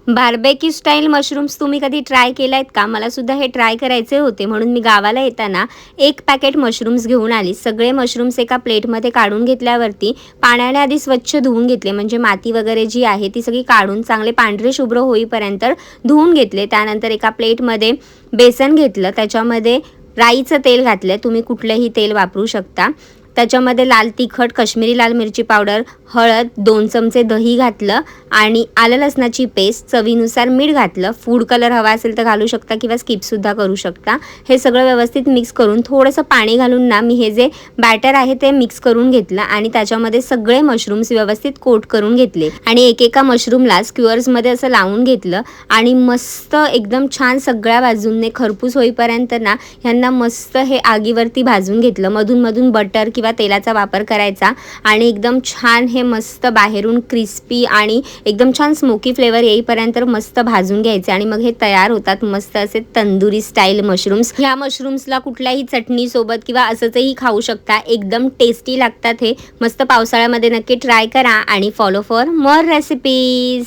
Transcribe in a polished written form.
Barbecue style mushrooms तुम्ही कधी try केले आहेत का? मला सुद्धा हे ट्राय करायचे होते, म्हणून मी गावाला येताना 1 पॅकेट मशरूम्स घेऊन आली. सगळे मशरूम्स एका प्लेटमध्ये काढून घेतल्यावरती पाण्याने आधी स्वच्छ धुवून घेतले, म्हणजे माती वगैरे जी आहे ती सगळी काढून चांगले पांढरे शुभ्र होईपर्यंत धुवून घेतले. त्यानंतर एका प्लेटमध्ये बेसन घेतलं, त्याच्यामध्ये राईचं तेल घातलं, तुम्ही कुठलंही तेल वापरू शकता. त्याच्यामध्ये लाल तिखट, काश्मीरी लाल मिरची पावडर, हळद, 2 चमचे दही घातलं आणि आलं लसणाची पेस्ट, चवीनुसार मीठ घातलं. फूड कलर हवा असेल तर घालू शकता किंवा स्किपसुद्धा करू शकता. हे सगळं व्यवस्थित मिक्स करून थोडंसं पाणी घालून ना मी हे जे बॅटर आहे ते मिक्स करून घेतलं आणि त्याच्यामध्ये सगळे मशरूम्स व्यवस्थित कोट करून घेतले आणि एकेका मशरूमला स्क्युअर्समध्ये असं लावून घेतलं आणि मस्त एकदम छान सगळ्या बाजूंनी खरपूस होईपर्यंत ना ह्यांना मस्त हे आगीवरती भाजून घेतलं. मधून मधून बटर किंवा तेलाचा वापर करायचा आणि एकदम छान हे मस्त बाहेरून क्रिस्पी आणि एकदम छान स्मोकी फ्लेवर येईपर्यंत मस्त भाजून घ्यायचे आणि मग हे तयार होतात मस्त असे तंदुरी स्टाईल मशरूम्स. ह्या मशरूम्सला कुठल्याही चटणी सोबत किंवा असंचही खाऊ शकता. एकदम टेस्टी लागतात हे. मस्त पावसाळ्यामध्ये नक्की ट्राय करा आणि फॉलो फॉर मोर रेसिपीज.